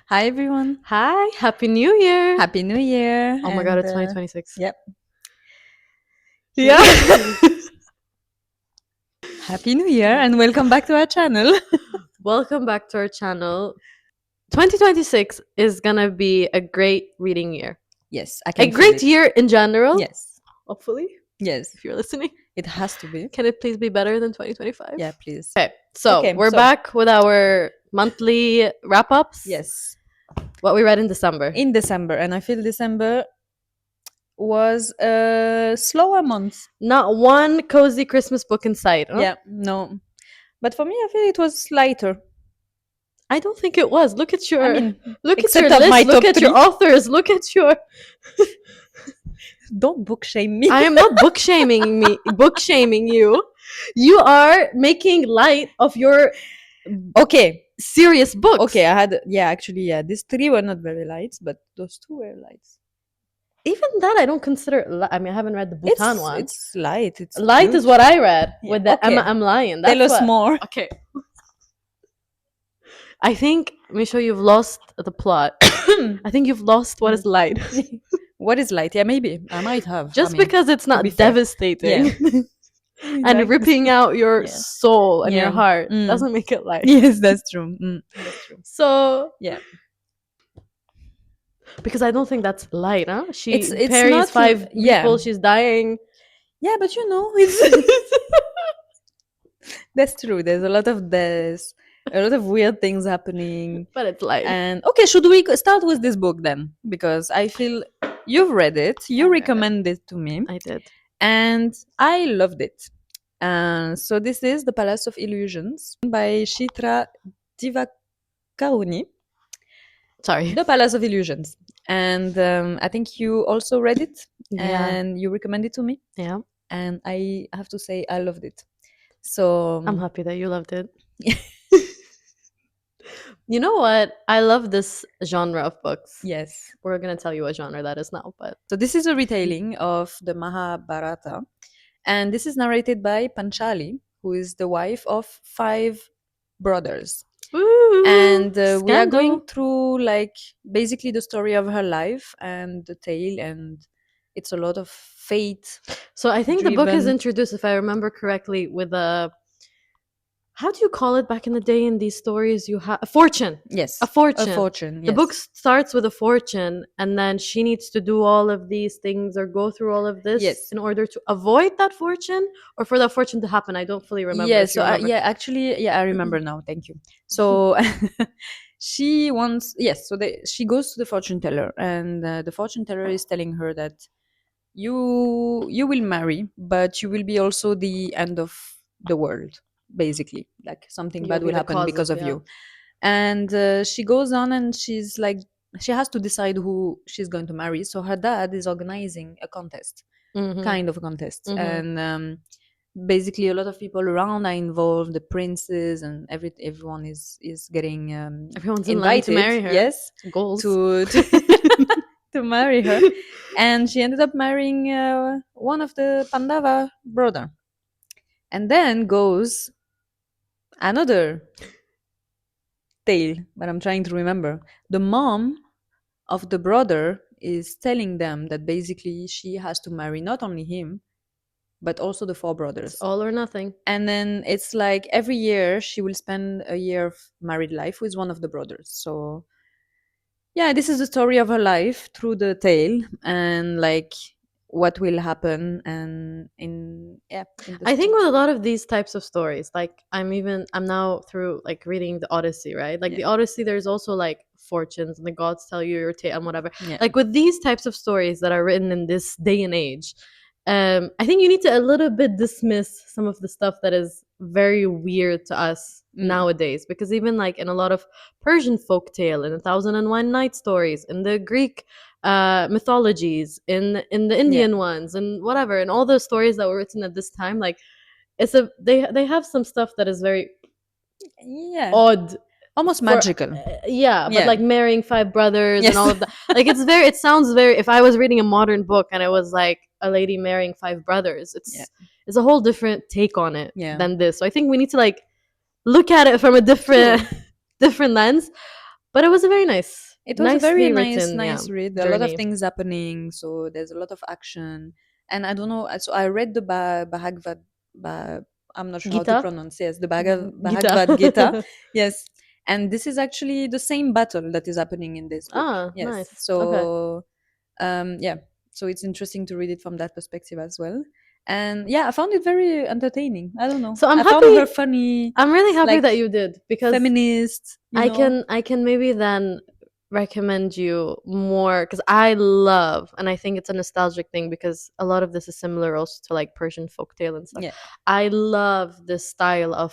Hi everyone. Hi, Happy New Year. Happy New Year. Oh my God, it's 2026. Yep. Yeah. Happy New Year and welcome back to our channel. Welcome back to our channel. 2026 is going to be a great reading year. Yes, I A can feel great it. year in general. Yes. Hopefully, Yes. if you're listening. It has to be. Can it please be better than 2025? Yeah, please. Okay, so Okay, we're back with our monthly wrap-ups. Yes. What we read in December. In December, and I feel December was a slower month. Not one cozy Christmas book in sight. Huh? Yeah, no. But for me, I feel it was lighter. I don't think it was. Look at your look at except your of my list. Look top at your three. authors. Look at your Don't book shame me. I am not book shaming you. You are making light of your Okay. serious books. Okay, I had these three were not very light, but those two were light. Even that I don't consider I mean I haven't read the Bhutan one. It's light. It's light cute. is what I read with the Okay. Emma I'm lying. That's Tell us more. Okay. I think Misha, you've lost the plot. I think you've lost what is light. What is light? Yeah, maybe I might have. Just because it's not devastating. Yeah. And ripping out your soul and your heart doesn't make it light. Yes, that's true. That's true. So yeah, because I don't think that's light, huh? It's parries not 5 people. She's dying. Yeah, but it's that's true. There's a lot of this, a lot of weird things happening. But it's light. And okay, should we start with this book then? Because I feel you've read it. You recommended it to me. I did. And I loved it. So this is The Palace of Illusions by Chitra Divakaruni. Sorry. The Palace of Illusions. And I think you also read it. Yeah. And you recommended it to me. Yeah. And I have to say I loved it. So I'm happy that you loved it. You know what? I love this genre of books. Yes. We're going to tell you what genre that is now. But so this is a retelling of the Mahabharata. And this is narrated by Panchali, who is the wife of 5 brothers. Ooh, and we are going through like basically the story of her life and the tale, and it's a lot of fate. So I think the book is introduced, if I remember correctly, with a, how do you call it back in the day in these stories? You have a fortune. Yes, a fortune. A fortune. Yes. The book starts with a fortune, and then she needs to do all of these things or go through all of this in order to avoid that fortune, or for that fortune to happen. I don't fully remember. Yeah. So I remember now. Thank you. So she wants she goes to the fortune teller, and the fortune teller is telling her that you will marry, but you will be also the end of the world. Basically, like something bad will happen because of you. And she goes on, and she's like, she has to decide who she's going to marry. So her dad is organizing a contest, kind of a contest. And basically a lot of people around are involved, the princes and everyone is getting everyone's invited in line to marry her. Yes, goals to to marry her. And she ended up marrying one of the Pandava brother. And then goes another tale, but I'm trying to remember. The mom of the brother is telling them that basically she has to marry not only him, but also the 4 brothers. It's all or nothing. And then it's like every year she will spend a year of married life with one of the brothers. So yeah, this is the story of her life through the tale, and like what will happen. And I think with a lot of these types of stories, like I'm now through like reading the Odyssey, right? Like the Odyssey, there's also like fortunes and the gods tell you your tale and whatever. Like with these types of stories that are written in this day and age, I think you need to a little bit dismiss some of the stuff that is very weird to us nowadays, because even like in a lot of Persian folktale, in 1001 Night stories, in the Greek mythologies, in the Indian ones, and whatever, and all the stories that were written at this time, like they have some stuff that is very odd, almost magical. But like marrying 5 brothers and all of that, like it sounds very, if I was reading a modern book and it was like a lady marrying 5 brothers, it's a whole different take on it than this. So I think we need to like look at it from a different lens. But it was a very nice, It was a very nicely nice, written, nice read. A lot of journey. things happening, so there's a lot of action. And I don't know. So I read the Bhagavad. I'm not sure how to Gita. pronounce. Yes, the Gita. Bhagavad Gita. Yes, and this is actually the same battle that is happening in this book. Ah, Yes, nice. Okay. so yeah, so it's interesting to read it from that perspective as well. And yeah, I found it very entertaining. I don't know. So I'm I found happy. her funny, I'm really happy like that you did, because feminist. I can maybe then recommend you more, because I love, and I think it's a nostalgic thing because a lot of this is similar also to like Persian folktale and stuff. Yeah, I love this style of,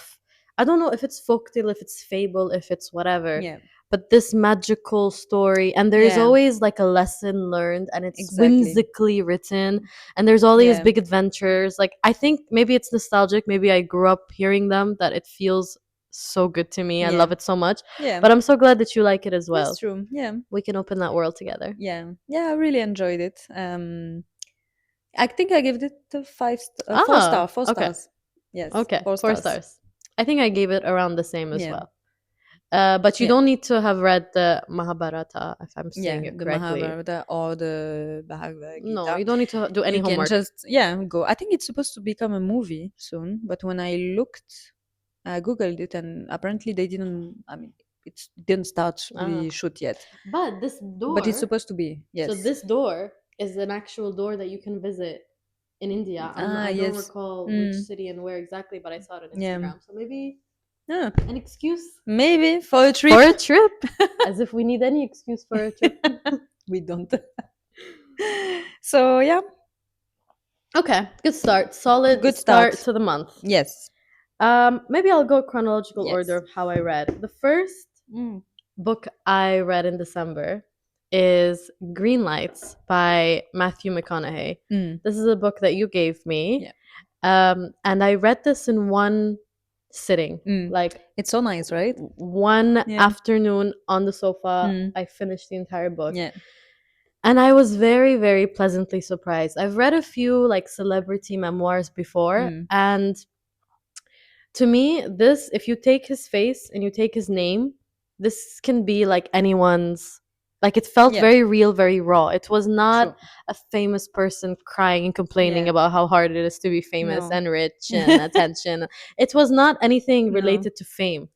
I don't know if it's folktale, if it's fable, if it's whatever, yeah, but this magical story, and there's yeah, always like a lesson learned, and it's exactly. whimsically written, and there's all these Yeah, big adventures. Like, I think maybe it's nostalgic, maybe I grew up hearing them, that it feels so good to me. I yeah, love it so much. yeah. But I'm so glad that you like it as That's well. true. Yeah, We can open that world together. yeah, yeah. I really enjoyed it. I think I gave it a Ah, four okay. stars. Yes, Okay. four Four stars. stars. I think I gave it around the same as Yeah, well. But you yeah, don't need to have read the Mahabharata, if I'm yeah. saying it The correctly. Mahabharata or the Bhagavad No, Gita. you don't need to do any You can homework. just go. I think it's supposed to become a movie soon, but when I looked, I googled it, and apparently they didn't. I mean, it didn't start Ah. the shoot yet, But this but it's door, supposed to be. so Yes. this door is an actual door that you can visit in India. Ah, I don't yes. recall which Mm, city and where exactly, but I saw it on yeah. Instagram. So maybe Ah, an excuse maybe for a trip. for a trip. As if we need any excuse for a trip. We don't. So yeah, Okay, good start. Solid good start start. to the month. Yes. Maybe I'll go chronological order Yes. of how I read. The first Mm. book I read in December is Greenlights by Matthew McConaughey. Mm. This is a book that you gave me. Yeah. And I read this in one sitting. Mm. Like, It's so nice, right? one Yeah. afternoon on the sofa, Mm. I finished the entire book. Yeah. And I was very, very pleasantly surprised. I've read a few like celebrity memoirs before, Mm. and to me, this, if you take his face and you take his name, this can be like anyone's. Like, it felt Yeah. very real, very raw. It was not True. a famous person crying and complaining Yeah. about how hard it is to be famous No. and rich and attention. It was not anything No. related to fame.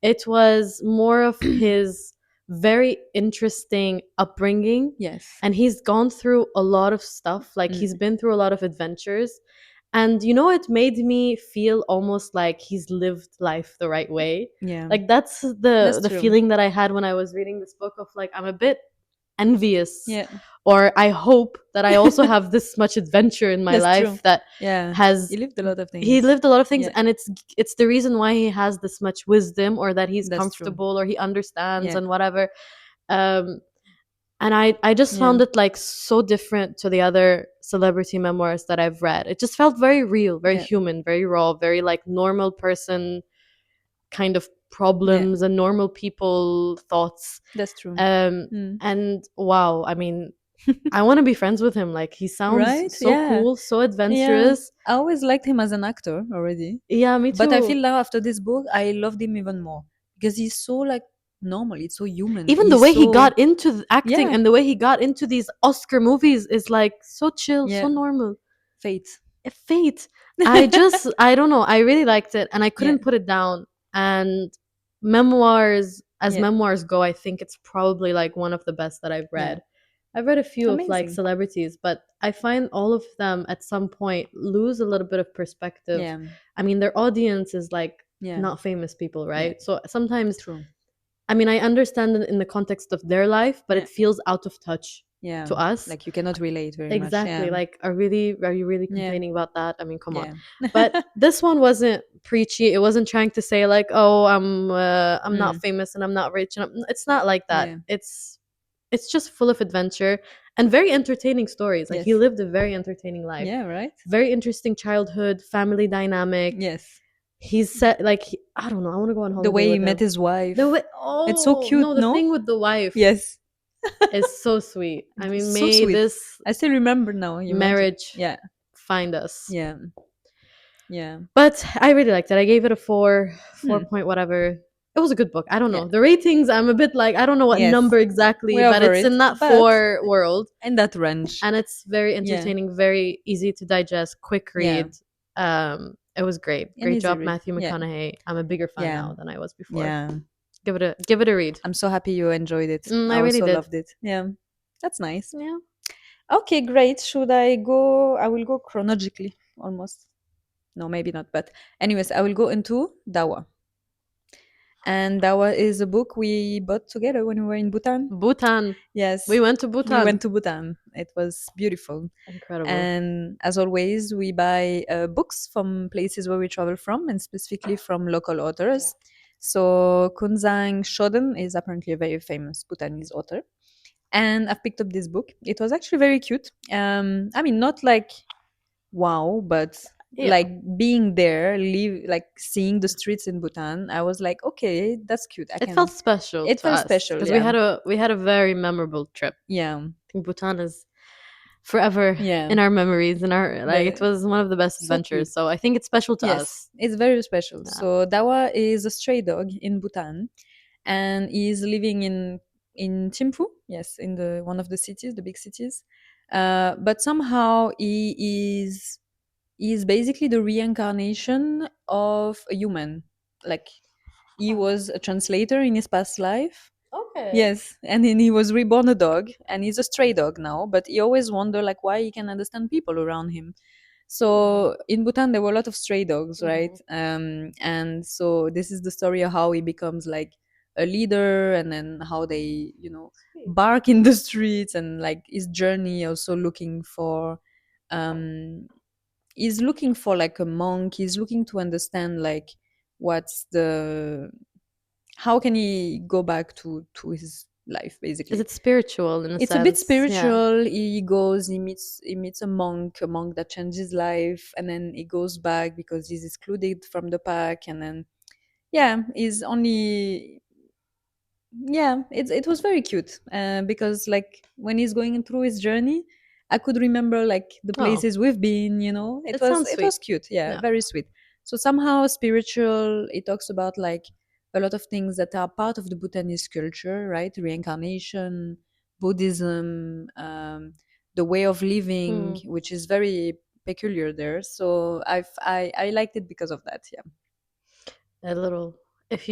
It was more of his very interesting upbringing, Yes. and he's gone through a lot of stuff. Like, he's been through a lot of adventures, and it made me feel almost like he's lived life the right way. Yeah. Like, that's That's the true. feeling that I had when I was reading this book, of like, I'm a bit envious, Yeah. or I hope that I also have this much adventure in my That's life true. that Yeah. has He lived a lot of things. he lived a lot of things, Yeah. and it's the reason why he has this much wisdom, or that he's That's true. comfortable, or he understands, Yeah. and whatever. And I just Yeah. found it like so different to the other celebrity memoirs that I've read. It just felt very real, very Yeah. human, very raw, very like normal person kind of problems and normal people thoughts. That's true. And wow, I mean, I want to be friends with him. Like, he sounds Right? so Yeah. cool, so Yeah. adventurous. I always liked him as an actor already. Yeah, me too. But I feel now after this book, I loved him even more because he's so like normal. It's so human. Even the He's way he so- got into the acting Yeah. and the way he got into these Oscar movies is like so chill, Yeah. so normal. Fate. Fate. I don't know. I really liked it, and I couldn't Yeah. put it down. And memoirs, as Yeah. memoirs go, I think it's probably like one of the best that I've read. I've read a few of like Amazing. celebrities, but I find all of them at some point lose a little bit of perspective. Yeah. I mean, their audience is like Yeah. not famous people, right? So sometimes, True. I mean, I understand it in the context of their life, but Yeah. it feels out of touch Yeah. to us. Like you cannot relate very Exactly. much. Yeah. Like, are you really Yeah. complaining about that? I mean, come on. Yeah. But this one wasn't preachy. It wasn't trying to say like, oh, I'm not famous and I'm not rich, and it's not like that. Yeah. It's just full of adventure and very entertaining stories. Like, he Yes. lived a very entertaining life. Yeah. Right. Very interesting childhood, family dynamic. Yes. He's set like I don't know. I want to go on holiday. The way he with met him. his wife. The way, It's so cute. No, the No. thing with the wife. Yes. is so sweet. I mean, So may sweet. this I still remember now. You mentioned- marriage Yeah. find us. Yeah. Yeah. But I really liked it. I gave it a 4 Hmm. point whatever. it was a good book. I don't Yeah. know. The ratings, I'm a bit like, I don't know what Yes. number exactly, We're but over it's it, in that but 4 world. in that range. And it's very entertaining, very easy to digest, quick Yeah. read. It was great. An Great easy job, read. Matthew Yeah. McConaughey. I'm a bigger fan Yeah. now than I was before. Yeah. Give it a read. I'm so happy you enjoyed it. I I really also did. loved it. Yeah. That's nice. Yeah. Okay, great. Should I go? I will go chronologically almost. No, maybe not. But, anyways, I will go into Dawa. And Dawa is a book we bought together when we were in Bhutan. Bhutan. Yes. We went to Bhutan. We went to Bhutan. It was beautiful. Incredible. And as always, we buy books from places where we travel from, and specifically from local authors. So Kunzang Choden is apparently a very famous Bhutanese author. And I've picked up this book. It was actually very cute. I mean, not like wow, but Yeah. like being there, like seeing the streets in Bhutan, I was like, okay, that's cute. It felt special. It to felt us, special, because yeah. we had a very memorable trip. Yeah, I think Bhutan is forever yeah. in our memories, in our like, it was one of the best So adventures. cute. So I think it's special to Yes, us. it's very special. Yeah. So Dawa is a stray dog in Bhutan, and he's living in Thimphu. Yes, in the one of the cities, the big cities. But somehow he is basically the reincarnation of a human. Like he was a translator in his past life. Okay. Yes, and then he was reborn a dog, and he's a stray dog now. But he always wondered like why he can understand people around him. So in Bhutan there were a lot of stray dogs, right? And so this is the story of how he becomes like a leader, and then how they, bark in the streets, and like his journey also looking for he's looking for like a monk. He's looking to understand like what's the how can he go back to his life, basically. Is it spiritual in a It's sense? a bit Yeah. spiritual. He goes, he meets a monk that changes his life, and then he goes back because he's excluded from the pack, and then yeah, he's only yeah, it was very cute, because like when he's going through his journey, I could remember like the Oh. places we've been. It It was sounds it was sweet. cute. Yeah, Yeah. very sweet. So somehow spiritual. It talks about like a lot of things that are part of the Bhutanese culture, right? Reincarnation, Buddhism, the way of living, which is very peculiar there. So I liked it because of that. Yeah. A little. If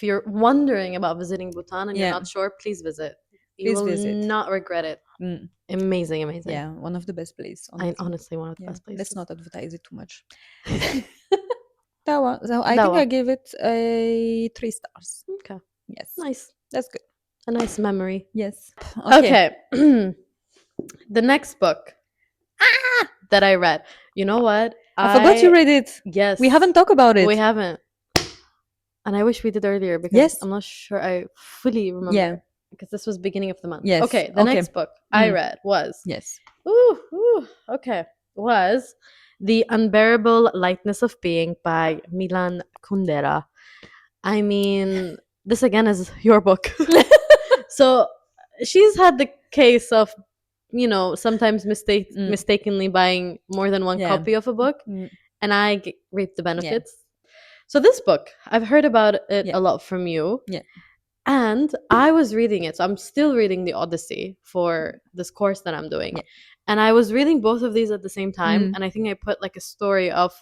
you're wondering about visiting Bhutan and you're Yeah. not sure, please visit. You Please will visit. not regret it. Mm. Amazing. Yeah, one of the best places. Honestly, one of the Yeah, best places. let's not advertise it too much. Dawa. So I think Dawa. I give it a 3 stars. Okay. Yes, Nice. that's good. A nice memory. Yes. Okay. The next book that I read. You know what? I forgot you read it. Yes. We haven't talked about it. We haven't. And I wish we did earlier, because Yes. I'm not sure I fully remember. Yeah. Because this was beginning of the month. Yes. Okay. The Okay. next book I read was Yes. was The Unbearable Lightness of Being by Milan Kundera. I mean, this again is your book. So she's had the case of, sometimes mistakenly buying more than one Yeah. copy of a book, Mm. and I reap the benefits. So this book, I've heard about it Yeah. a lot from you. Yeah. And I was reading it. So I'm still reading the Odyssey for this course that I'm doing. Yeah. And I was reading both of these at the same time. Mm. And I think I put like a story of,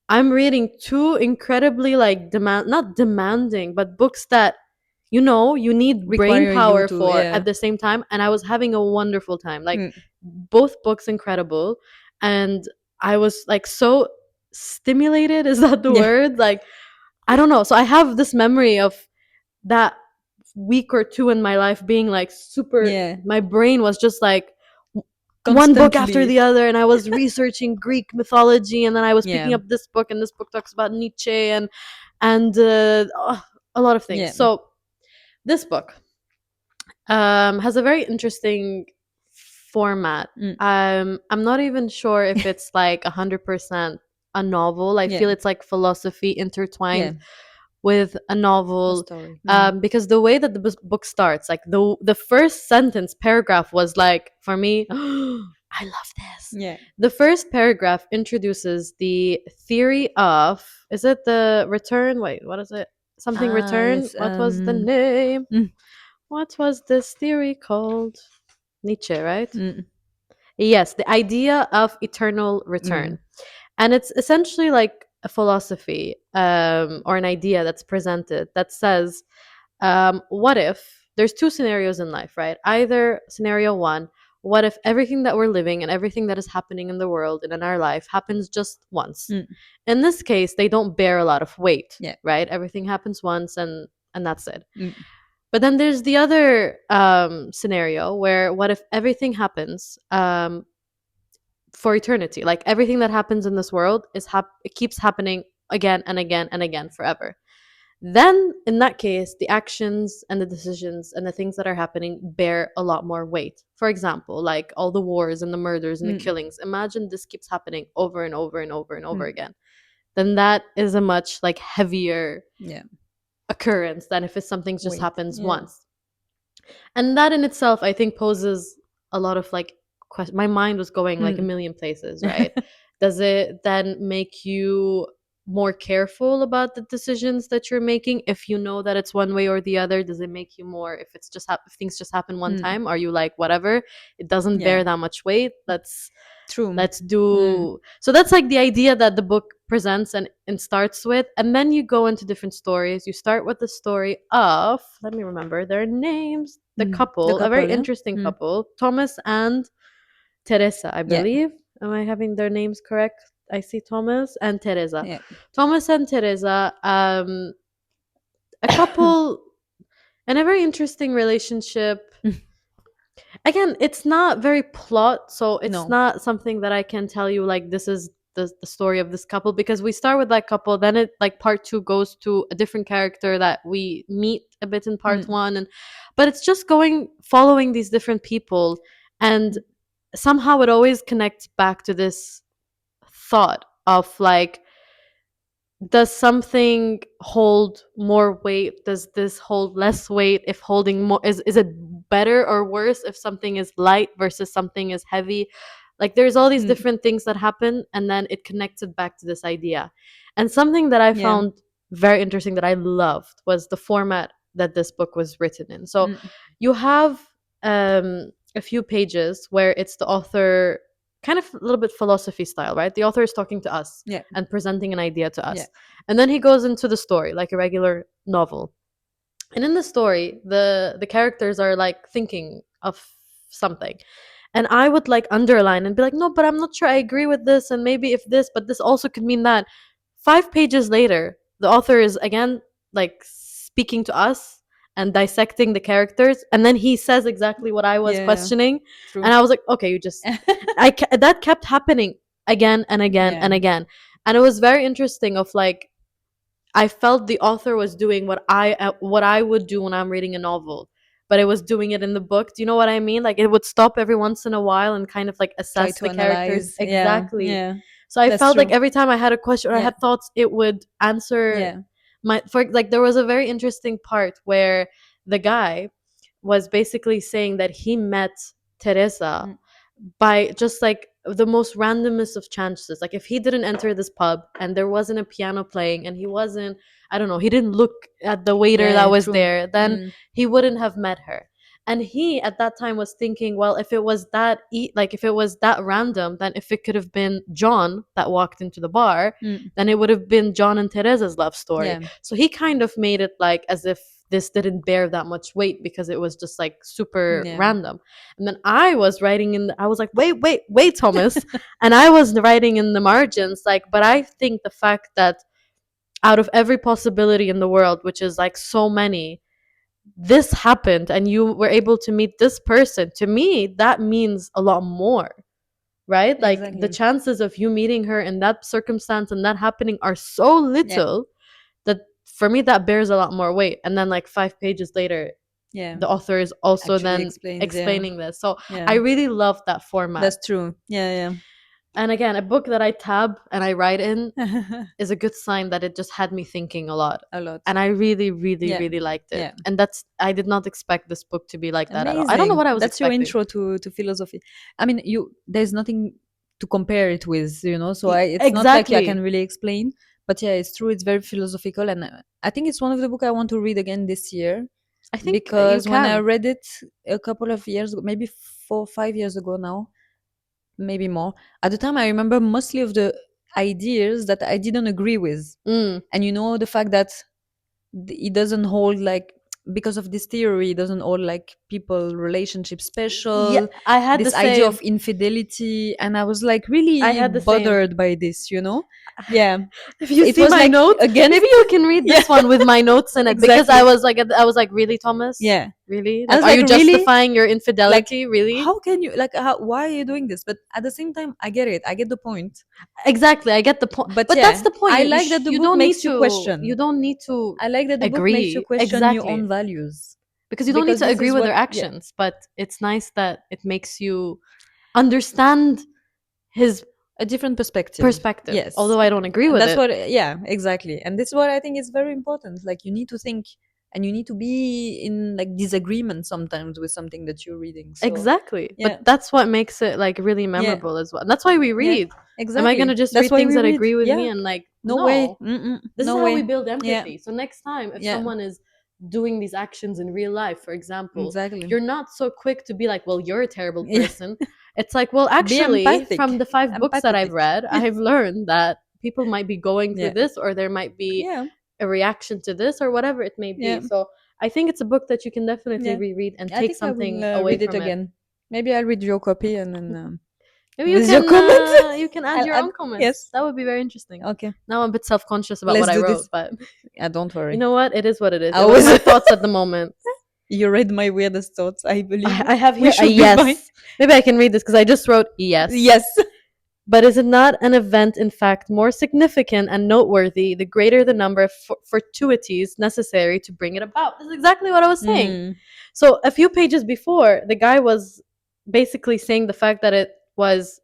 I'm reading two incredibly like not demanding, but books that, you need Require brain you power to- for yeah. at the same time. And I was having a wonderful time. Like Mm. both books incredible. And I was like so stimulated. Is that the Yeah. word? Like, I don't know. So I have this memory of that week or two in my life being like super, Yeah. my brain was just like one book after Constantly. the other, and I was researching Greek mythology, and then I was picking Yeah. up this book, and this book talks about Nietzsche and a lot of things. Yeah. So this book has a very interesting format. Mm. I'm not even sure if it's like 100% a novel. I Yeah. feel it's like philosophy intertwined Yeah. with a novel. A story. Because the way that the book starts, like the first paragraph was like, for me, I love this. Yeah. The first paragraph introduces the theory of, is it the return? Wait, what is it? something return. Yes, What was the name? mm. What was this theory called? Nietzsche, right? Mm. Yes, the idea of eternal return. And it's essentially like a philosophy, or an idea that's presented that says, what if there's two scenarios in life, right? Either scenario one, what if everything that we're living and everything that is happening in the world and in our life happens just once? In this case, they don't bear a lot of weight, right? Everything happens once, and that's it. But then there's the other scenario where what if everything happens for eternity? Like everything that happens in this world it keeps happening again and again and again forever. Then in that case, the actions and the decisions and the things that are happening bear a lot more weight. For example, like all the wars and the murders and the killings. Imagine this keeps happening over and over and over and over again. Then that is a much like heavier occurrence than if it's something just happens once. And that in itself, I think, poses a lot of like questions. My mind was going like a million places, right? Does it then make you more careful about the decisions that you're making if you know that it's one way or the other? Does it make you more, if it's just if things just happen one time, are you like, whatever, it doesn't bear that much weight, let's do. So that's like the idea that the book presents and starts with. And then you go into different stories. You start with the story of, let me remember their names, the couple, a very interesting couple, Thomas and Teresa, I believe. Am I having their names correct? I see Thomas and Teresa. Thomas and Teresa, a couple and a very interesting relationship. Again, it's not very plot, so it's not something that I can tell you like this is the story of this couple, because we start with that couple, then it like part two goes to a different character that we meet a bit in part one, but it's just following these different people, and somehow it always connects back to this thought of like, does something hold more weight? Does this hold less weight? If holding more, is it better or worse if something is light versus something is heavy? Like there's all these different things that happen, and then it connects it back to this idea. And something that I found very interesting that I loved was the format that this book was written in. So you have a few pages where it's the author kind of a little bit philosophy style, right? The author is talking to us and presenting an idea to us. And then he goes into the story like a regular novel. And in the story, the characters are like thinking of something. And I would like underline and be like, no, but I'm not sure I agree with this. And maybe if this, but this also could mean that. 5 pages later, the author is again like speaking to us and dissecting the characters, and then he says exactly what I was questioning. And I was like, okay, you just that kept happening again and again and again. And it was very interesting of like, I felt the author was doing what I would do when I'm reading a novel, but it was doing it in the book. Do you know what I mean? Like it would stop every once in a while and kind of like assess the characters. Exactly. So I felt like every time I had a question or I had thoughts, it would answer there was a very interesting part where the guy was basically saying that he met Teresa by just like the most randomest of chances. Like if he didn't enter this pub and there wasn't a piano playing and he wasn't, I don't know, he didn't look at the waiter that was there, then he wouldn't have met her. And he at that time was thinking, well, if it was that if it was that random, then if it could have been John that walked into the bar, then it would have been John and Teresa's love story. So he kind of made it like as if this didn't bear that much weight because it was just like super random. And then I was writing I was like, wait, Thomas. And I was writing in the margins like, but I think the fact that out of every possibility in the world, which is like so many, this happened and you were able to meet this person, to me that means a lot more, right? Like the chances of you meeting her in that circumstance and that happening are so little that for me that bears a lot more weight. And then like 5 pages later, the author is also then explaining this. So I really love that format. That's true. And again, a book that I tab and I write in is a good sign that it just had me thinking a lot. And I really, really, really liked it. And I did not expect this book to be like that at all. I don't know what I was expecting. That's your intro to philosophy. I mean, there's nothing to compare it with, so it's not like I can really explain. But yeah, it's true. It's very philosophical, and I think it's one of the book I want to read again this year. I think Because you when I can. read it a couple of years ago, maybe 4 5 years ago now, maybe more. At the time, I remember mostly of the ideas that I didn't agree with, and the fact that it doesn't hold like, because of this theory, it doesn't hold like people relationship Yeah, special, I had the this idea same. of infidelity, and I was like I really had the same. bothered by this, yeah. If you It see was my like notes, against maybe you can read this yeah, one with my notes in it, because exactly, I was like, really, Thomas? yeah. Really? I Like, was are like, you really, justifying your like, infidelity? Really? how can you, like, why are you doing this? But at the same time, I get it, I get the point. Exactly, I get the point. But But that's yeah, the point. I like that the You book don't need makes you to. You question. don't need to I like that the book makes you agree. question your Exactly, own values, because you don't need because to this agree is with what, their yeah, actions. But it's nice that it makes you understand his a different perspective. perspective, Yes, although I don't agree and with that's it. what, yeah, exactly, and this is what I think is very important. Like, you need to think, and you need to be in like disagreement sometimes with something that you're reading. So Exactly. yeah, But that's what makes it like really yeah, memorable as well. And that's why we yeah, read. Am I exactly. gonna just That's read why things we that read. agree with me Yeah, and like, no way. no. Mm-mm, This is no how we way. build Yeah, empathy. So next time if yeah, someone is doing these actions in real life, for example, exactly. you're not so quick to be like, well, you're a terrible Yeah, person. It's like, well, be actually, from empathic, the 5 books that I've empathetic. read, I've learned that people might be going through Yeah, this, or there might be yeah, a reaction to this, or whatever it may be. yeah, So I think it's a book that you can definitely yeah. reread and I take think I will something away read it from it. again. Maybe I'll read your copy and then Maybe with your comment, you can add I'll your add. own comments. Yes. That would be very interesting. Okay. Now I'm a bit self conscious about what Let's I do wrote, this. but Yeah, don't you worry. know what? It is what it is. I It was was. my thoughts at the moment. You read my weirdest thoughts. I believe I have we here a should be fine. yes. Maybe I can read this because I just wrote yes. Yes. But is it not an event, in fact, more significant and noteworthy the greater the number of fortuities necessary to bring it about? This is exactly what I was saying. Mm, So a few pages before, the guy was basically saying the fact that it was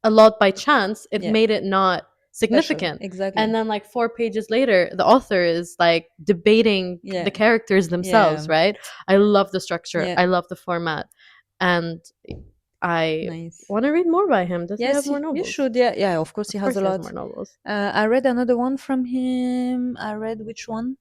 a lot by chance, it yeah. made it not Special. significant. Exactly. And then like 4 pages later, the author is like debating Yeah. the characters themselves, Yeah. right? I love the structure. Yeah. I love the format. And I Nice. want to read more by him. Does he Yes, have more you novels? should. Yeah, yeah. Of course, he Of has course a he has lot. more novels. I read another one from him. I read which one?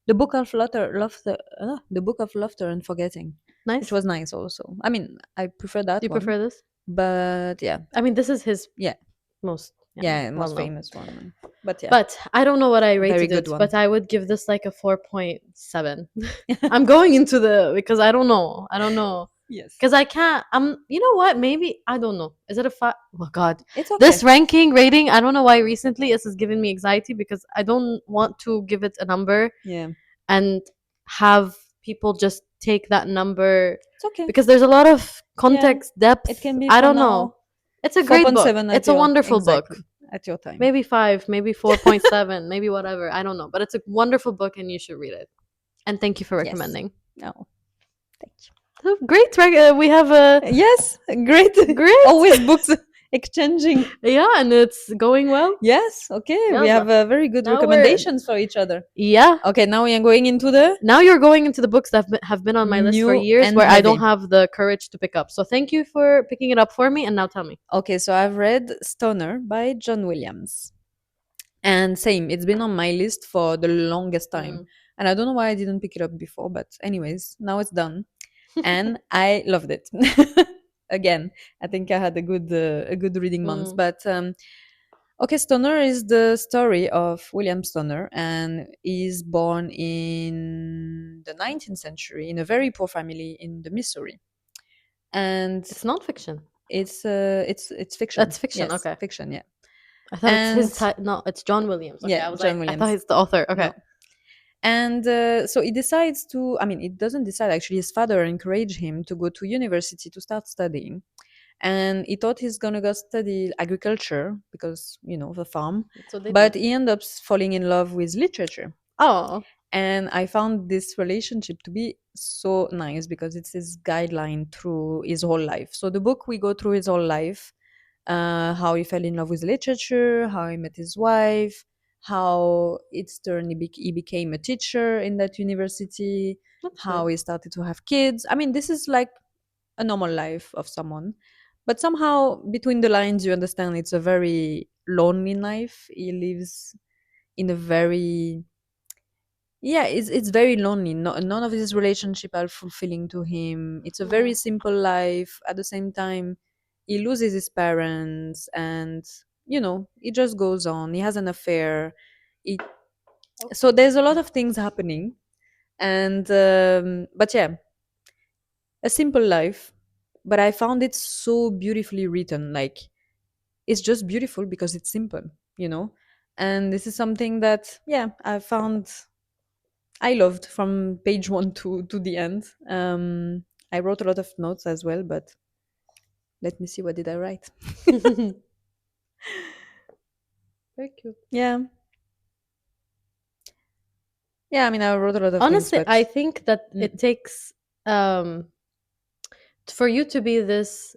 The Book of the Book of Laughter and Forgetting, which Nice. was nice also. I mean, I prefer that Do you one, prefer this? but yeah, I mean, this is his yeah, most yeah, well most known. famous one. But yeah, But I don't know what I very rated good it, one. but I would give this like a 4.7. I'm going into because I don't know. I don't know. Yes, Because I can't. You know what? Maybe I don't know. Is it a 5? Oh God, it's okay. this ranking rating. I don't know why recently this is giving me anxiety because I don't want to give it a number Yeah, and have people just take that number it's okay. because there's a lot of context, depth. It can be. I For don't now, know. It's a great book. 4.7 It's a wonderful book. exactly at your time. Maybe 5, maybe 4.7, maybe whatever. I don't know. But it's a wonderful book and you should read it. And thank you for Yes. recommending. No, thank you. So great. We have a. Yes, great. Great. Always books exchanging. Yeah, and it's going well. Yes, okay. We Yalla. have very good Now recommendations for each other. Yeah. Okay, now we are going into the Now you're going into the books that have been on my list for new years and where I don't heavy. have the courage to pick up. So thank you for picking it up for me. And now tell me. Okay, so I've read Stoner by John Williams. And same, it's been on my list for the longest time. And I don't know why I didn't pick it up before, but anyways, now it's done. And I loved it. Again, I think I had a good reading month. But okay, Stoner is the story of William Stoner, and he's born in the 19th century in a very poor family in the Missouri. And It's nonfiction. it's fiction. That's fiction. Yes, Okay. fiction. Yeah. I thought it's his And title. No, it's John Williams. Okay, yeah, I was John like, I Williams. thought he's the author. Okay. No. And so he decides to, I mean, it doesn't decide actually. His father encouraged him to go to university to start studying. And he thought he's gonna go study agriculture because, the farm. So they But do. he ended up falling in love with literature. Oh. And I found this relationship to be so nice because it's his guideline through his whole life. So the book, we go through his whole life, how he fell in love with literature, how he met his wife, how it's turned he became a teacher in that university, That's how sweet. he started to have kids. I mean, this is like a normal life of someone, but somehow between the lines you understand it's a very lonely life he lives. in a very, yeah, it's very lonely. None of his relationship are fulfilling to him. It's a very Yeah. simple life. At the same time, he loses his parents, and it just goes on. He has an affair. It, so there's a lot of things happening, and but yeah, a simple life. But I found it so beautifully written. Like, it's just beautiful because it's simple, you know. And this is something that, yeah, I loved from page one to the end. I wrote a lot of notes as well, but let me see, what did I write? Very cute. Yeah, yeah. I mean, I wrote a lot of things, Honestly, but I think that mm, it takes um for you to be this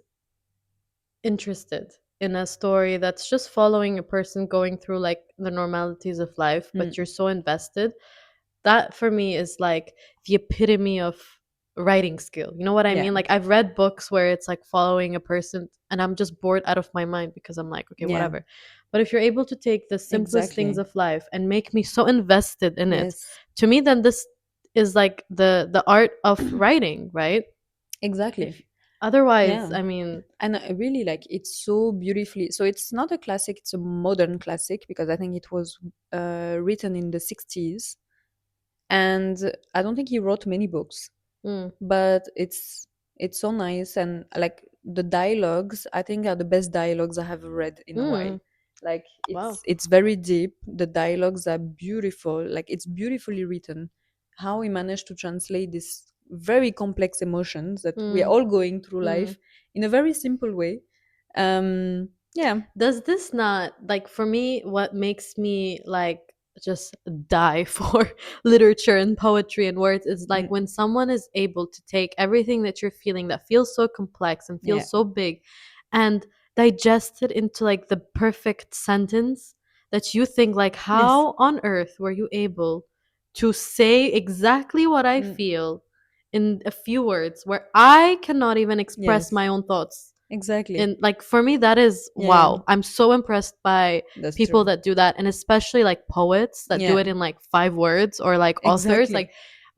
interested in a story that's just following a person going through like the normalities of life, but you're mm, so invested. That for me is like the epitome of writing skill. You know what I yeah, mean? Like I've read books where it's like following a person and I'm just bored out of my mind because I'm like, okay, yeah, whatever. But if you're able to take the simplest things exactly. of life and make me so invested in it, Yes, to me then this is like the art of writing, right? exactly. If otherwise, Yeah. I mean, And I really like, it's so beautifully. So it's not a classic, it's a modern classic, because I think it was written in the 60s. And I don't think he wrote many books, mm, but it's so nice. And like, the dialogues, I think, are the best dialogues I have read in a while. mm, Like, wow. it's very deep. The dialogues are beautiful. Like, it's beautifully written. How he managed to translate these very complex emotions that we are Mm, all going through mm. life in a very simple way. Yeah. Does this not, like, for me, what makes me like just die for literature and poetry and words is like Mm, when someone is able to take everything that you're feeling that feels so complex and yeah. feels so big and digest it into like the perfect sentence that you think like, Yes. how on earth were you able to say exactly what I Mm, feel in a few words where I cannot even express yes. my own thoughts? Exactly. And like for me that is Yeah. wow, I'm so impressed by That's people true. that do that, and especially like poets that do Yeah. it in like 5 words, or like authors, Exactly. like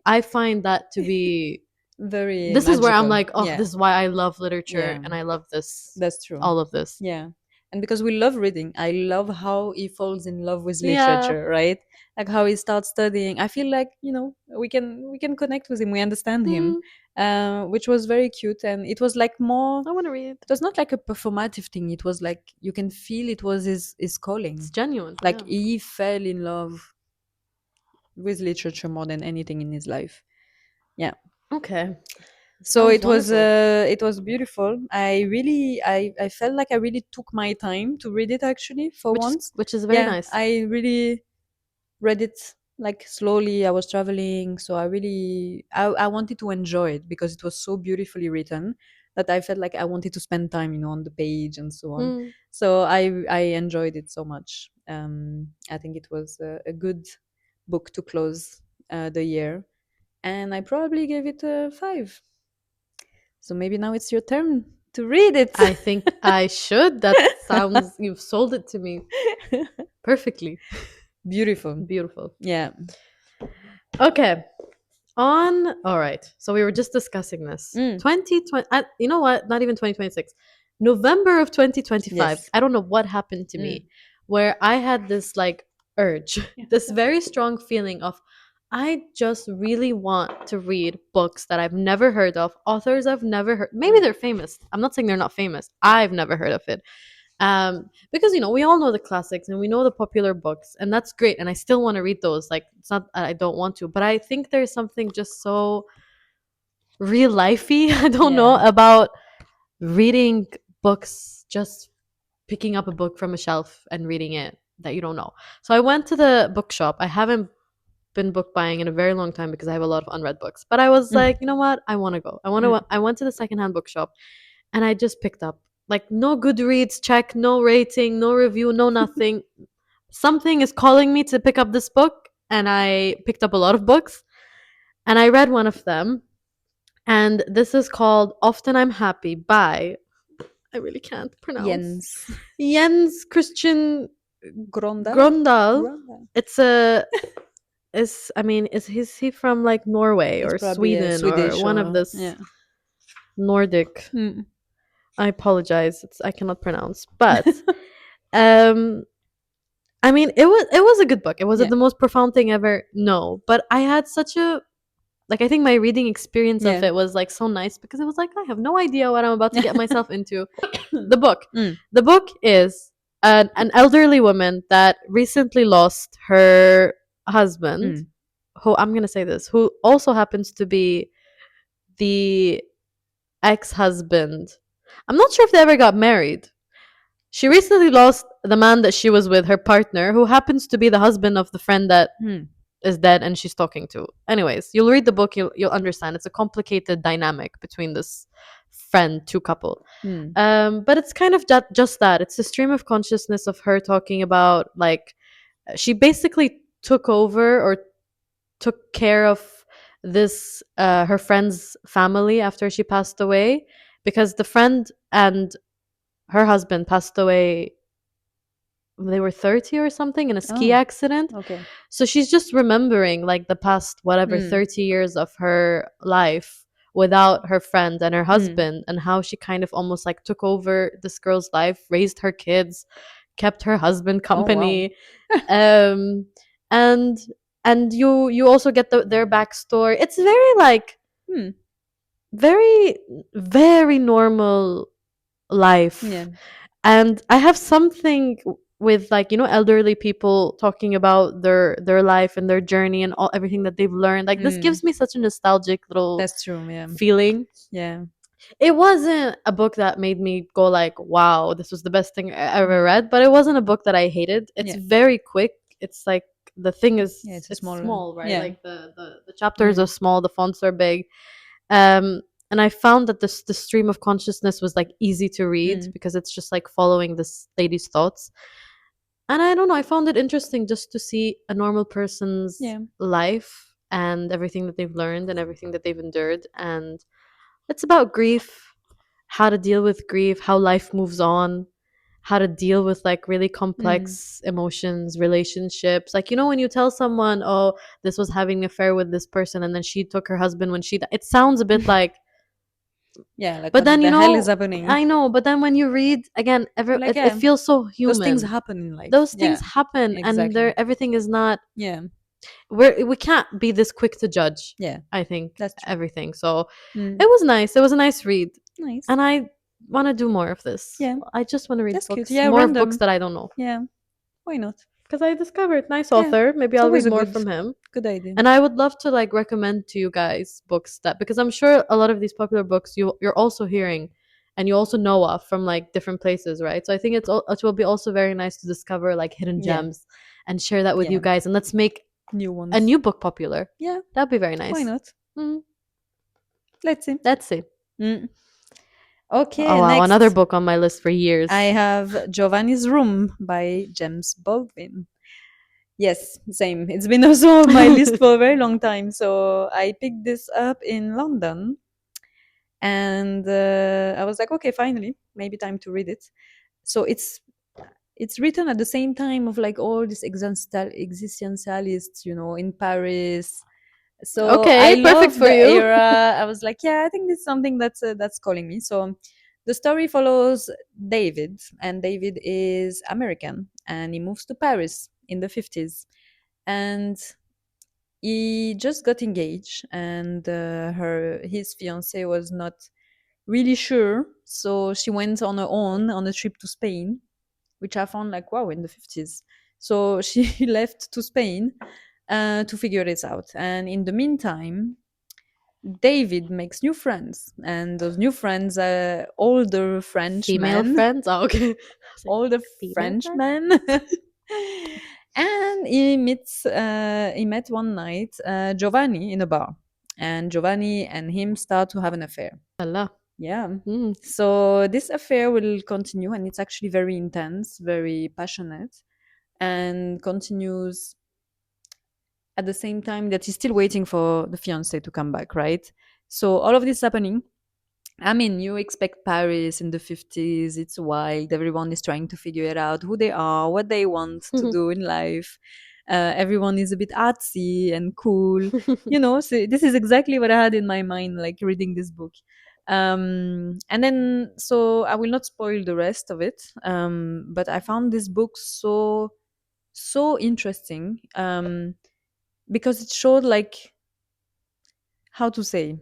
I find that to be, Very this is where I'm magical. like, oh, Yeah. this is why I love literature Yeah. and I love this, That's true. all of this. Yeah. And because we love reading, I love how he falls in love with Yeah. literature, right? Like, how he starts studying. I feel like, we can connect with him, we understand him, Mm, which was very cute. And it was like more, I want to read. it was not like a performative thing. It was like, you can feel it was his It's calling. genuine, Like, yeah. he fell in love with literature more than anything in his life. Yeah. Okay, So sounds wonderful. it was beautiful. I felt like I really took my time to read it, actually, for once. Which is very Yeah, nice. I really read it like slowly. I was traveling, so I wanted to enjoy it because it was so beautifully written that I felt like I wanted to spend time, on the page and so on. Mm. So I enjoyed it so much. I think it was a good book to close the year, and I probably gave it a 5. So maybe now it's your turn to read it. I think I should. That sounds, you've sold it to me perfectly. Beautiful. Beautiful. Yeah. Okay. On, all right. So we were just discussing this. Mm. 2020, you know what? Not even 2026. November of 2025. Yes. I don't know what happened to Mm. me where I had this like urge, this very strong feeling of I just really want to read books that I've never heard of, authors I've never heard. Maybe Mm. they're famous. I'm not saying they're not famous. I've never heard of it. Because we all know the classics and we know the popular books, and that's great, and I still want to read those. Like, it's not that I don't want to, but I think there's something just so real lifey, I don't know, Yeah. about reading books, just picking up a book from a shelf and reading it that you don't know. So I went to the bookshop. I haven't been book buying in a very long time because I have a lot of unread books, but I was Mm. like, you know what, I want to go, Mm. I went to the secondhand bookshop and I just picked up, like, no Goodreads check, no rating, no review, no nothing. Something is calling me to pick up this book, and I picked up a lot of books, and I read one of them, and this is called Often I'm Happy by, I really can't pronounce, Jens. Jens Christian Grøndahl. It's a is he from like Norway It's or probably Sweden or Swedish one of or this Nordic? Mm. I apologize. I cannot pronounce. But um I mean it was a good book. It was Yeah. the most profound thing ever. No, but I had such a like I think my reading experience of Yeah. it was like so nice because it was like I have no idea what I'm about to get myself into. The book. Mm. The book is an elderly woman that recently lost her husband, Mm. who I'm going to say this, who also happens to be the ex-husband. I'm not sure if they ever got married. She recently lost the man that she was with, her partner, who happens to be the husband of the friend that Mm. is dead and she's talking to. Anyways, you'll read the book, you'll understand. It's a complicated dynamic between this two couple. Mm. But it's kind of just that. It's a stream of consciousness of her talking about like she basically took over or took care of this her friend's family after she passed away because the friend and her husband passed away when they were 30 or something in a ski Oh, accident. okay. So she's just remembering like the past whatever 30 years of her life without her friend and her husband and how she kind of almost like took over this girl's life, raised her kids, kept her husband company. um and you also get their backstory. It's very like very very normal life. Yeah. And I have something with like elderly people talking about their life and their journey and everything that they've learned. Like this gives me such a nostalgic little That's true. Yeah. feeling. Yeah. It wasn't a book that made me go like, wow, this was the best thing I ever read, but it wasn't a book that I hated. It's very quick. It's like the thing is Yeah, it's it's small, small, right? yeah. Like the chapters are small, the fonts are big. And I found that the stream of consciousness was like easy to read because it's just like following this lady's thoughts. And I don't know, I found it interesting just to see a normal person's life and everything that they've learned and everything that they've endured. And it's about grief, how to deal with grief, how life moves on, how to deal with like really complex emotions, relationships. Like, when you tell someone, oh, this was having an affair with this person and then she took her husband when she died, it sounds a bit like, Yeah, like but what then the hell is happening? I know, but then when you read again, Like, it feels so human. those things happen in life. Those things happen, and exactly. everything is not. Yeah, We can't be this quick to judge. yeah, I think that's true. everything. So it was nice. It was a nice read, Nice. and I want to do more of this. Yeah, I just want to read that's books, cute. Yeah, more of random. books that I don't know. Yeah, why not? Because I discovered nice author. Maybe it's I'll always read a more good, from him. good idea. And I would love to like recommend to you guys books that, because I'm sure a lot of these popular books you're also hearing and you also know of from like different places, right? So I think it will be also very nice to discover like hidden gems and share that with you guys, and let's make new ones, a new book popular. Yeah, that'd be very nice. why not? Let's see. Okay. Oh wow, next. another book on my list for years. I have Giovanni's Room by James Baldwin. Yes, same. It's been also on my list for a very long time. So I picked this up in London, and I was like, okay, finally, maybe time to read it. So it's written at the same time of like all these existentialists, in Paris. So Okay, I perfect love for the you. era. I was like, yeah, I think it's something that's calling me. So the story follows David, and David is American, and he moves to Paris in the 50s, and he just got engaged, and his fiance was not really sure, so she went on her own on a trip to Spain, which I found like wow in the 50s. So she left to Spain to figure this out, and in the meantime David makes new friends, and those new friends are older Female Frenchmen, friends. Oh, okay. older Frenchmen. And he met one night Giovanni in a bar, and Giovanni and him start to have an affair. Allah. Yeah. So this affair will continue, and it's actually very intense, very passionate, and continues at the same time that he's still waiting for the fiance to come back, right? So all of this happening, I mean, you expect Paris in the 50s, it's wild. Everyone is trying to figure it out who they are, what they want to do in life. Everyone is a bit artsy and cool. So this is exactly what I had in my mind, like reading this book. And then, so I will not spoil the rest of it, but I found this book so interesting, because it showed, like, how to say,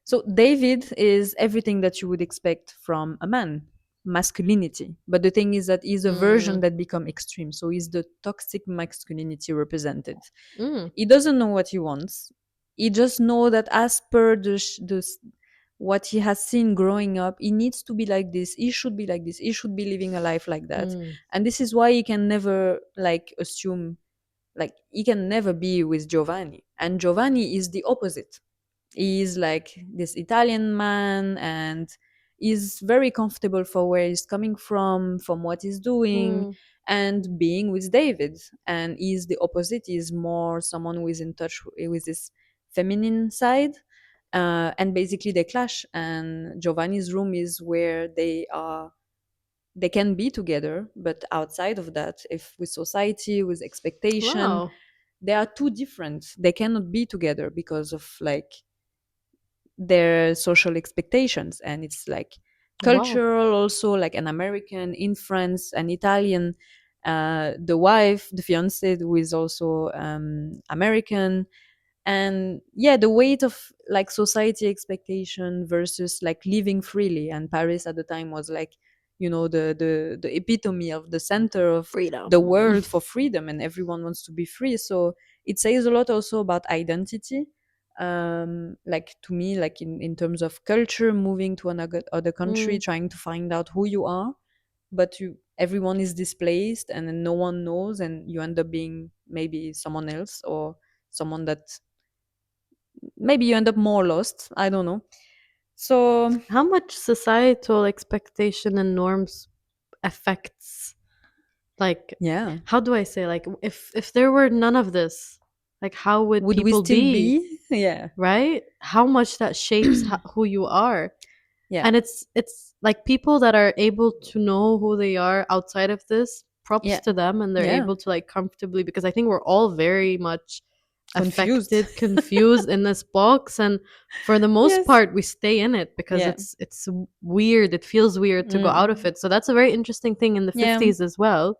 so David is everything that you would expect from a man, masculinity. But the thing is that he's a version Mm. that become extreme. So he's the toxic masculinity represented. Mm. He doesn't know what he wants. He just know that as per what he has seen growing up, he needs to be like this. He should be like this. He should be living a life like that. Mm. And this is why he can never, like, assume, like, he can never be with Giovanni. And Giovanni is the opposite. He's like this Italian man, and he's very comfortable for where he's coming from what he's doing, Mm. and being with David. And he's the opposite. He's more someone who is in touch with his feminine side. And basically they clash. And Giovanni's room is where they can be together, but outside of that, if with society, with expectation, Wow. they are too different. They cannot be together because of, like, their social expectations. And it's like Wow. cultural also, like an American in France, an Italian, the wife, the fiance, who is also American. And yeah, the weight of, like, society expectation versus, like, living freely. And Paris at the time was like, the epitome of the center of Freedom. the world for freedom, and everyone wants to be free. So it says a lot also about identity, like, to me, like, in terms of culture, moving to another other country, Mm. trying to find out who you are. But everyone is displaced, and then no one knows, and you end up being maybe someone else, or someone that maybe you end up more lost. I don't know. So How much societal expectation and norms affects, like, yeah, how do I say, like, if there were none of this, like, how would would we people still be, be? Yeah, right? How much that shapes who you are. yeah, And it's like people that are able to know who they are outside of this, props yeah, to them, and they're yeah. able to, like, comfortably, because I think we're all very much Confused. affected, confused in this box, and for the most Yes. part we stay in it because Yeah. it's weird, it feels weird to go out of Mm. it. So that's a very interesting thing in the Yeah. 50s as well,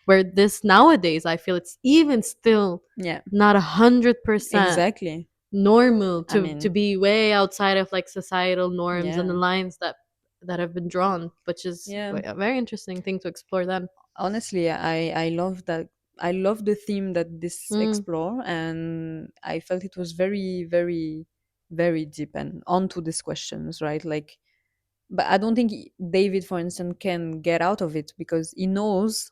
where this nowadays I feel it's even still Yeah. not 100% Exactly. normal I to mean, be way outside of, like, societal norms and the yeah. lines that have been drawn, which is Yeah. a very interesting thing to explore then. Honestly, I love that. I love the theme that this Mm. explore, and I felt it was very, very, very deep and onto these questions, right? Like, but I don't think David, for instance, can get out of it because he knows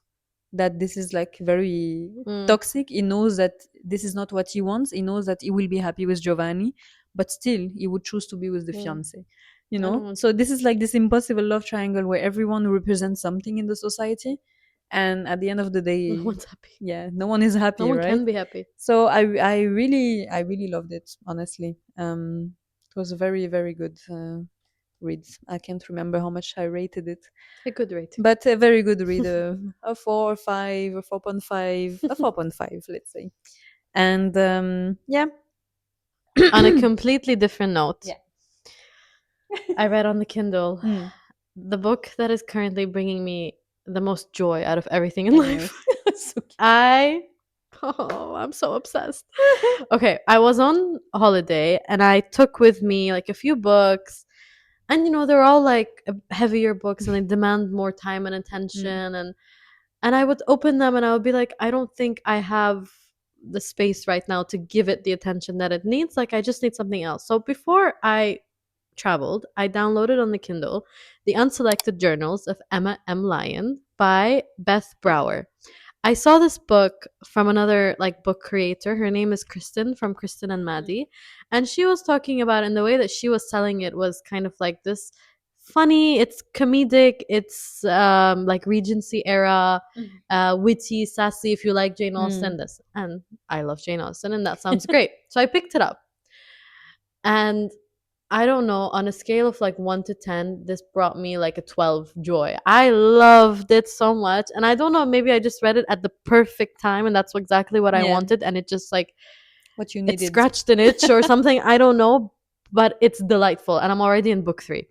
that this is, like, very Mm. toxic. He knows that this is not what he wants. He knows that he will be happy with Giovanni, but still he would choose to be with the Mm. fiance. I don't want So this is like this impossible love triangle where everyone represents something in the society, and at the end of the no day, one's happy. yeah, no one is No happy, one right? can be happy. So I really loved it, honestly. It was a very, very good read. I can't remember how much I rated it, A good rating. but a very good read. A 4 or 5 or 4.5, a 4.5, let's say. And yeah. On a completely different note, Yeah. I read on the Kindle Mm, the book that is currently bringing me the most joy out of everything in I knew it. life. So cute. I Oh, I'm so obsessed. Okay, I was on holiday and I took with me, like, a few books, and they're all, like, heavier books, and they demand more time and Mm, attention, and I would open them and I would be like, I don't think I have the space right now to give it the attention that it needs. Like, I just need something else. So before I traveled, I downloaded on the Kindle The Unselected Journals of Emma M. Lyon by Beth Brower. I saw this book from another, like, book creator. Her name is Kristen, from Kristen and Maddie, and she was talking about, and the way that she was selling it was kind of like this funny, it's comedic, it's like Regency era, mm, witty, sassy, if you like Jane Austen. mm. This, and I love Jane Austen, and that sounds great. So I picked it up, and I don't know, on a scale of like 1 to 10, this brought me like a 12 joy. I loved it so much. And I don't know, maybe I just read it at the perfect time and that's exactly what I Yeah. wanted. And it just like, What you it needed. scratched an itch or something. I don't know, but it's delightful. And I'm already in book 3.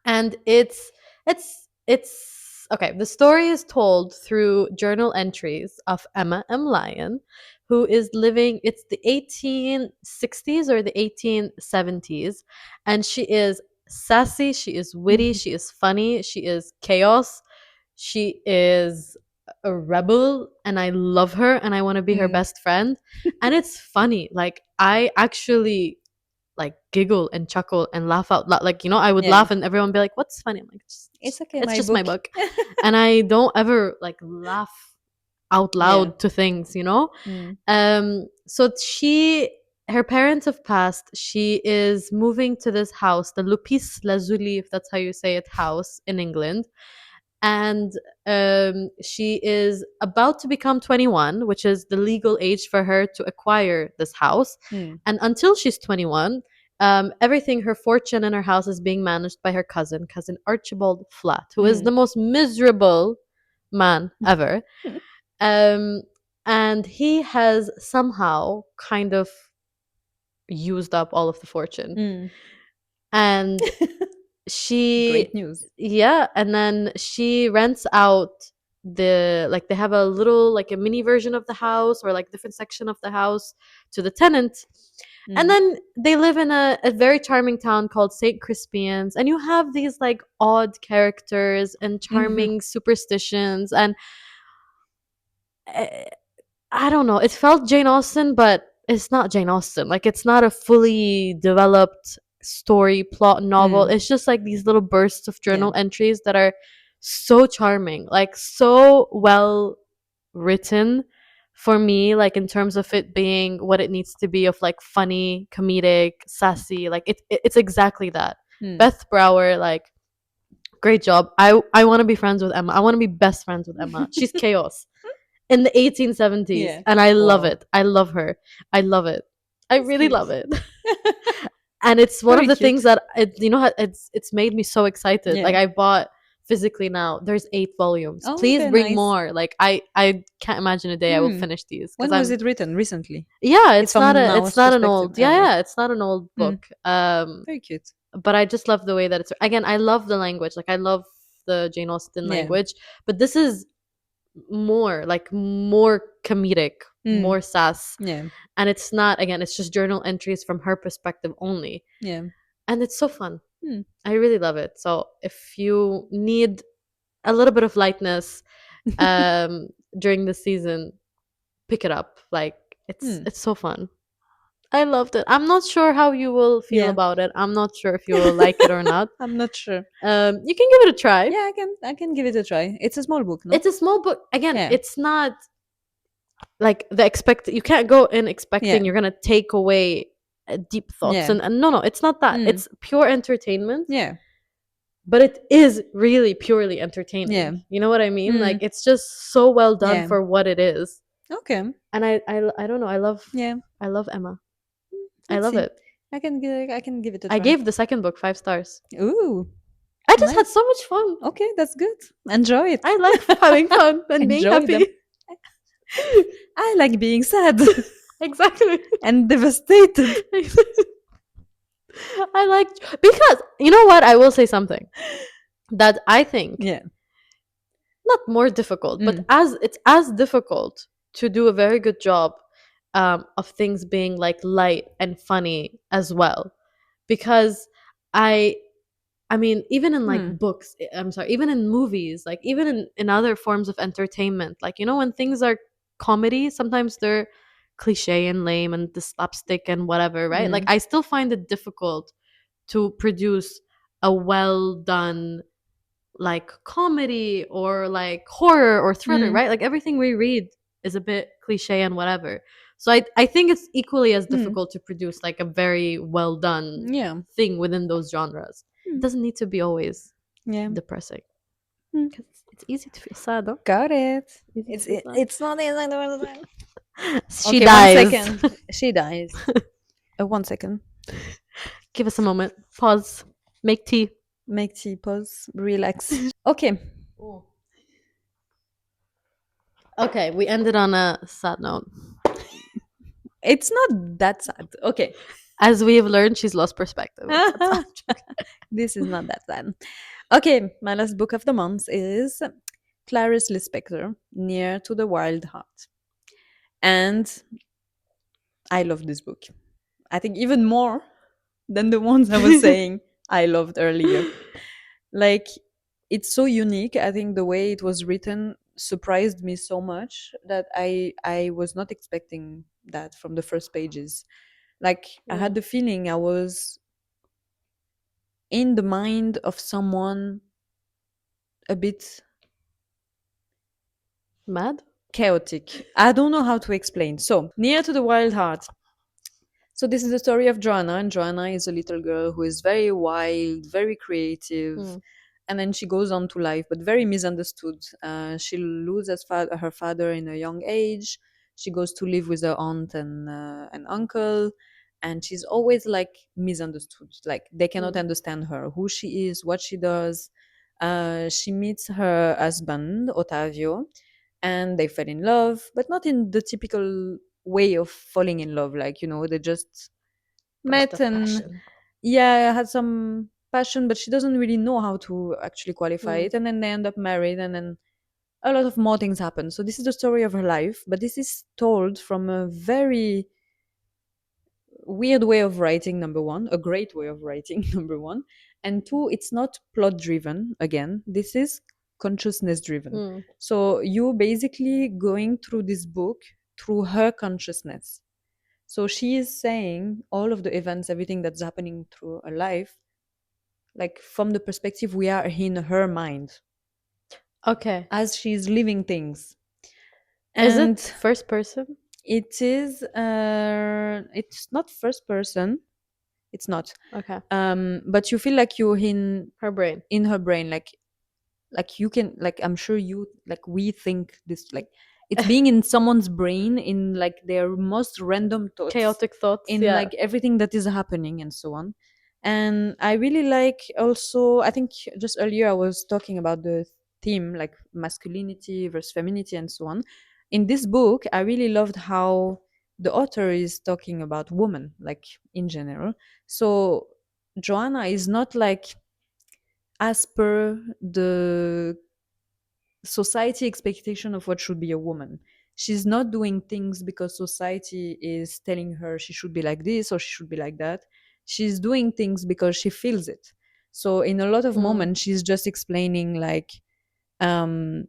And it's okay. The story is told through journal entries of Emma M. Lyon, who is living, it's the 1860s or the 1870s, and she is sassy, she is witty, she is funny, she is chaos, she is a rebel, and I love her and I want to be her best friend. And it's funny. Like, I actually like giggle and chuckle and laugh out loud. Like, I would laugh and everyone would be like, "What's funny?" I'm like, It's okay, it's my just book. my book. And I don't ever like laugh out loud to things, So her parents have passed. She is moving to this house, the Lupis Lazuli, if that's how you say it, house in England. And she is about to become 21, which is the legal age for her to acquire this house. And until she's 21, everything, her fortune and her house, is being managed by her cousin Archibald Flatt, who is the most miserable man ever. And he has somehow kind of used up all of the fortune. And she Great news. Yeah, and then she rents out they have a little, like, a mini version of the house, or like different section of the house, to the tenant. And then they live in a very charming town called St. Crispian's, and you have these like odd characters and charming superstitions, and I don't know, it felt Jane Austen, but it's not Jane Austen. Like, it's not a fully developed story plot novel. It's just like these little bursts of journal entries that are so charming, like so well written for me, like in terms of it being what it needs to be, of like funny, comedic, sassy. Like it's exactly that. Beth Brower, like, great job. I want to be friends with Emma. I want to be best friends with Emma. She's chaos in the 1870s, and I love it. I love her. I love it. I really love it. And it's one of the things that it's made me so excited. Like, I bought physically now. There's 8 volumes. Please bring more. Like, I can't imagine a day I will finish these. When was it written? Recently? Yeah, it's not an old. Yeah, it's not an old book. Very cute. But I just love the way that it's, again, I love the language. Like, I love the Jane Austen language, but this is more comedic, more sass. And it's not, again, it's just journal entries from her perspective only. And it's so fun. I really love it. So if you need a little bit of lightness during the season, pick it up. Like, it's so fun. I loved it. I'm not sure how you will feel about it. I'm not sure if you will like it or not. I'm not sure. You can give it a try. Yeah, I can give it a try. It's a small book, no? It's a small book. Again, it's not like you can't go in expecting you're gonna take away deep thoughts and no, it's not that. It's pure entertainment. But it is really purely entertaining. You know what I mean? Like, it's just so well done for what it is. Okay. And I don't know, I love Emma. I love it. I can give it a try. I gave the second book 5 stars. Ooh. I just had so much fun. Okay, that's good. Enjoy it. I like having fun and being happy. I like being sad. Exactly. And devastated. I like, because you know what? I will say something that I think not more difficult, but it's as difficult to do a very good job of things being like light and funny as well. Because I mean, even in like books, I'm sorry, even in movies, like even in other forms of entertainment, like, when things are comedy, sometimes they're cliche and lame and the slapstick and whatever, right? Like, I still find it difficult to produce a well done like comedy or like horror or thriller, right? Like, everything we read is a bit cliche and whatever. So I think it's equally as difficult to produce like a very well done thing within those genres. It doesn't need to be always depressing. Because it's easy to feel sad, though. Got it. It's not easy. She dies. 1 second. She dies. 1 second. Give us a moment. Pause. Make tea. Make tea, pause, relax. Okay. Okay, we ended on a sad note. It's not that sad. Okay. As we have learned, she's lost perspective. This is not that sad. Okay, my last book of the month is Clarice Lispector, Near to the Wild Heart. And I love this book. I think even more than the ones I was saying I loved earlier. Like, it's so unique. I think the way it was written surprised me so much that I was not expecting that from the first pages. Like, I had the feeling I was in the mind of someone a bit Mad? chaotic. I don't know how to explain. So, Near to the Wild Heart. So, this is the story of Joanna, and Joanna is a little girl who is very wild, very creative, and then she goes on to life, but very misunderstood. She loses her father in a young age. She goes to live with her aunt and an uncle, and she's always like misunderstood. Like, they cannot understand her, who she is, what she does. She meets her husband, Ottavio, and they fell in love, but not in the typical way of falling in love. Like, they just Burst met of and passion. yeah, had some passion, but she doesn't really know how to actually qualify Mm. it. And then they end up married, and then a lot of more things happen. So this is the story of her life, but this is told from a very weird way of writing, number one, a great way of writing, number one. And two, it's not plot driven. Again, this is consciousness driven. Mm. So you basically going through this book through her consciousness. So she is saying all of the events, everything that's happening through her life, like from the perspective we are in her mind Okay. as she's living things. Is it And first person? it's not first person. It's not. Okay. But you feel like you're in Her brain. her brain, like you can, like, I'm sure you, like, we think this, like, it's being in someone's brain in like their most random thoughts, Chaotic thoughts. in Yeah. like everything that is happening and so on. And I really like, also, I think just earlier I was talking about the theme, like masculinity versus femininity and so on. In this book, I really loved how the author is talking about women, like, in general. So Joanna is not like as per the society expectation of what should be a woman. She's not doing things because society is telling her she should be like this or she should be like that. She's doing things because she feels it. So in a lot of Mm. moments, she's just explaining, like, um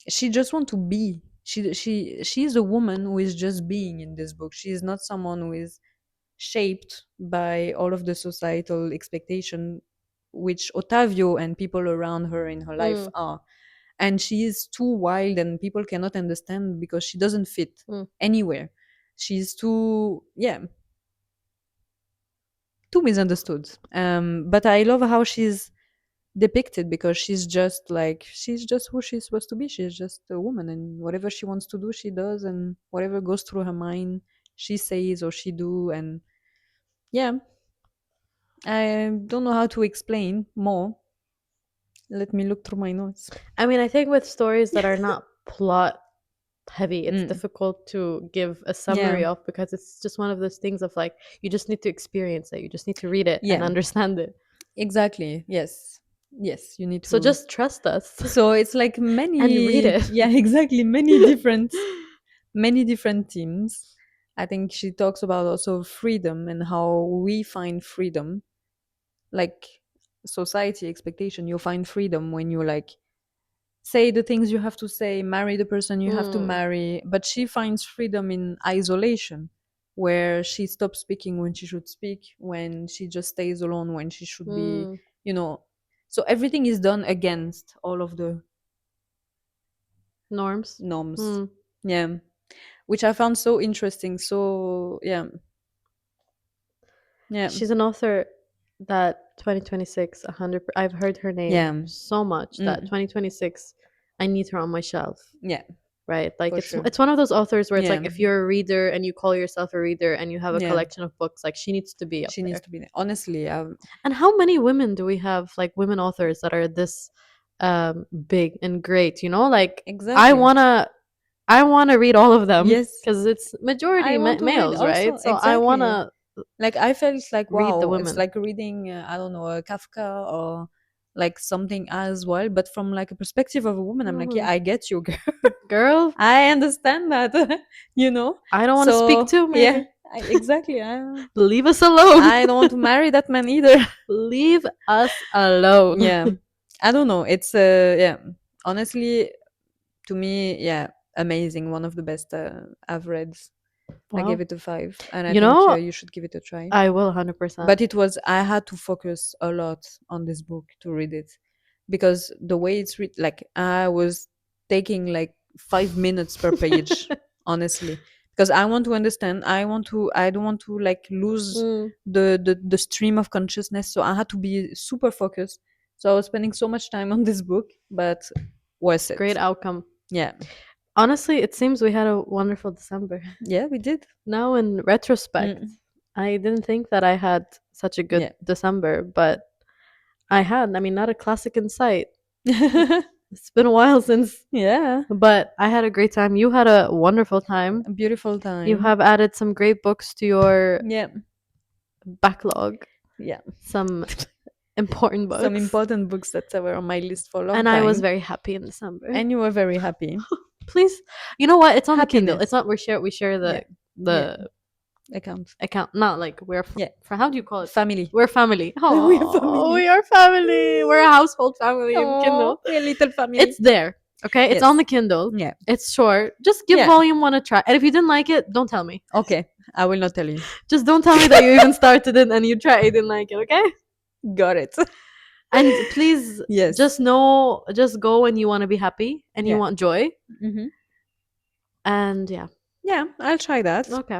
she just want to be. She's a woman who is just being in this book. She is not someone who is shaped by all of the societal expectation, which Ottavio and people around her in her life Mm. are. And she is too wild and people cannot understand because she doesn't fit Mm. anywhere. She's too, yeah, too misunderstood. But I love how she's depicted, because she's just who she's supposed to be. She's just a woman, and whatever she wants to do, she does, and whatever goes through her mind, she says or she do. And yeah, I don't know how to explain more. Let me look through my notes. I mean, I think with stories that are not plot heavy, it's Mm, difficult to give a yeah, summary of, because it's just one of those things of like, you just need to experience it. You just need to read it and yeah, understand it. exactly. Yes, yes, you need So to. just trust us So it's like and read many, it. yeah, exactly, many different themes. I think she talks about also freedom and how we find freedom, like society expectation. You find freedom when you, like, say the things you have to say, marry the person you have to Mm. marry. But she finds freedom in isolation, where she stops speaking when she should speak, when she just stays alone when she should be, Mm. you know. So everything is done against all of the Norms. norms. Mm. Yeah. Which I found so interesting. So, yeah. Yeah. She's an author that 2026, 100. I've heard her name Yeah. so much that Mm. 2026, I need her on my shelf. Yeah. right? Like For it's sure. it's one of those authors where it's like Yeah. if you're a reader and you call yourself a reader and you have a Yeah. collection of books, like she needs to be up She there. needs to be there. Honestly, And how many women do we have, like women authors that are this big and great, you know? Like exactly. I want to read all of them Yes. because it's majority I want to read males, right? also. So I want Exactly. to Like I felt like read the wow, it's women. like reading I don't know, a Kafka or like something as well, but from like a perspective of a woman. I'm like, yeah, I get you, girl. Girl, I understand that. You know. I don't want to speak So to, yeah, maybe. exactly. Leave us alone. I don't want to marry that man either. Leave us alone. Yeah, I don't know. It's yeah, honestly, to me, yeah, amazing. One of the best I've read. I Wow. gave it a 5, and I You think know, you should give it a try. I will 100%. But it was I had to focus a lot on this book to read it because the way it's read, like I was taking like 5 minutes per page, honestly, because I want to understand. I don't want to like lose the stream of consciousness. So I had to be super focused. So I was spending so much time on this book, but worth it. Great outcome. Yeah. Honestly, it seems we had a wonderful December. Yeah, we did. Now, in retrospect, I didn't think that I had such a good December, but I had. I mean, not a classic in sight. It's been a while since. Yeah. But I had a great time. You had a wonderful time. A beautiful time. You have added some great books to your backlog. Yeah. Some important books. Some important books that were on my list for a long time. And I was very happy in December. And you were very happy. Please, you know what? It's on Happiness. the Kindle. It's not. We share the account. Not like we're for how do you call it? Family. We're family. Oh, we are family. We are family. We're a household family in Kindle. We're a little family. It's there. Okay, it's on the Kindle. Yeah, it's short. Just give volume 1 a try. And if you didn't like it, don't tell me. Okay, I will not tell you. Just don't tell me that you even started it and you tried it didn't like it. Okay. Got it. And please, just go when you want to be happy and you want joy. And yeah, I'll try that. Okay.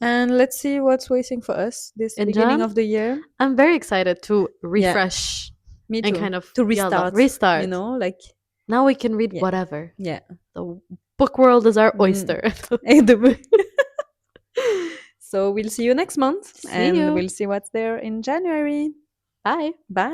And let's see what's waiting for us this beginning of the year. I'm very excited to refresh. Me too. And kind of to restart. Restart. You know, like now we can read whatever. Yeah. The book world is our oyster. So we'll see you next month. We'll see what's there in January. Bye. Bye.